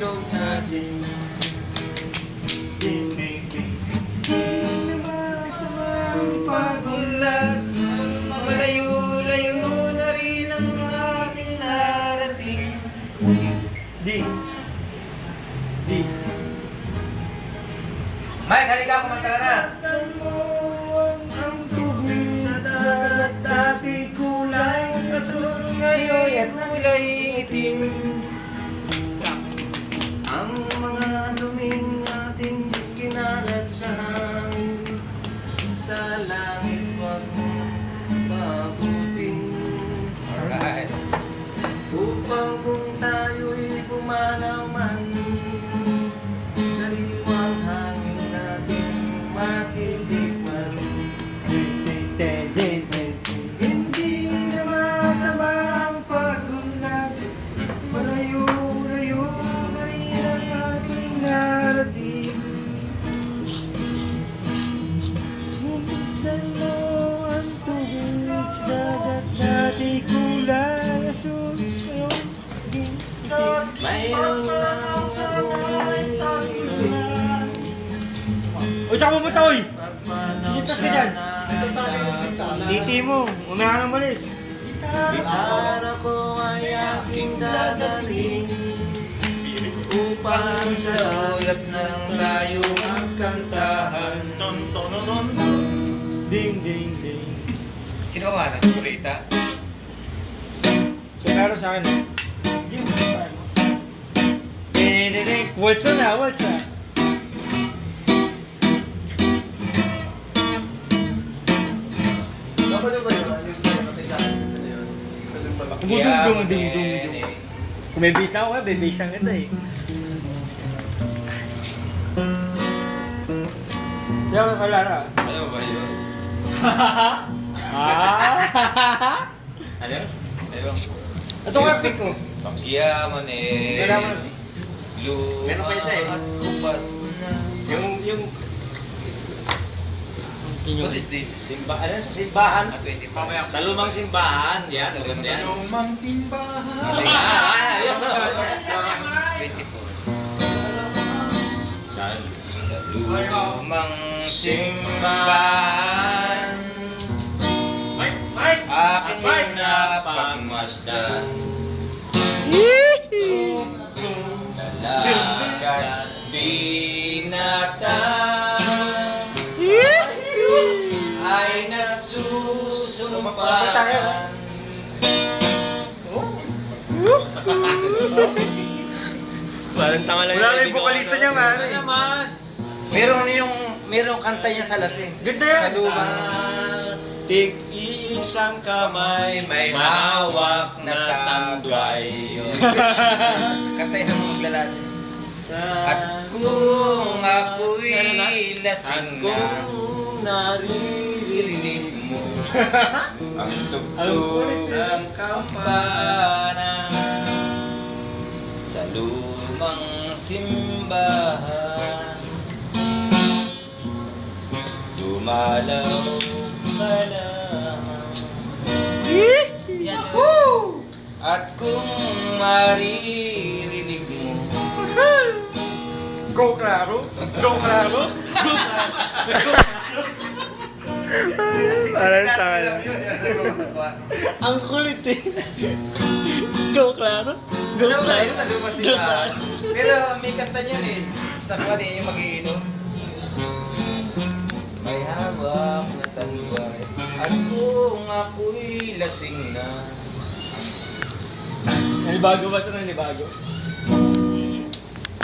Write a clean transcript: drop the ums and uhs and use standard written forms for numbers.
ilog natin. Masamang pagulat, malayo-layo na rin ang ating narating. Di. Mike, halika, kumanta ka na. Ang tubig sa dagat, dati kulay asul, ngayon at kulay itim. Ang mga luming ating kinalat sa hangin, sa langit wag mong pabutin. Alright. Upang kung tayo'y pumanaw man, sariwang hangin natin matitikman. Hindi na masama ang pagunlad, malayo-layo na rin ang ating narating. Minsan mo ang tubig sa dagat, dati kulay asul, ngayon mayroon lang Uy, saan pumunta, uy? Sisintas ka dyan. Titi mo, umaya ng malis. Gitara ko ay aking dadalhin upang sa ulap ng tayo magkantahan. Ding, ding, ding. Sino ka na? Si Kurita? Sinaro sa akin. Waltz na, waltz na. Dapat ba yun? Yung nakitaan sa yun? Dumudung, ding, ding, ding. Kung may base na ako, may base ang kita eh. Siya ka kalara. Ano ba yun? Ano? Ewan. Ito nga pick ko. Pakiyaman eh. Wala mo. Meron pa isa eh. Kupas na. Yung What is this? ano sa simbahan? 25. Sa lumang simbahan, yan. Sa Maganda yan. Lumang simbahan. Ayun. 24. Sa Sa lumang simbahan, aking napagmasdan. Dalagat binata ay nagsusumpahan. Parang tama lang. Wala lang yung vocalista niya, man. Merong kanta niya sa lasing. Ganda yan. Sa lumang. Tig isang kamay, may hawak na tanggay. Kanta yan ng maglalasing. At kung ako'y lasing na, kung naririnig mo ang tugtog ng kampana sa lumang simbahan, dumalaw ka lamang. At kung maririnig mo Go klaro. Go klaro. Go klaro. Parang tanga. Ang kulit eh. Go klaro. Go Alam ba klaro. yun? Sa lumang simbahan. Pero may kanta niyan eh. Sa kanya yung mag-iinom. May hawak na tanggay. At kung ako'y lasing na. Nalibago ba sa nalibago?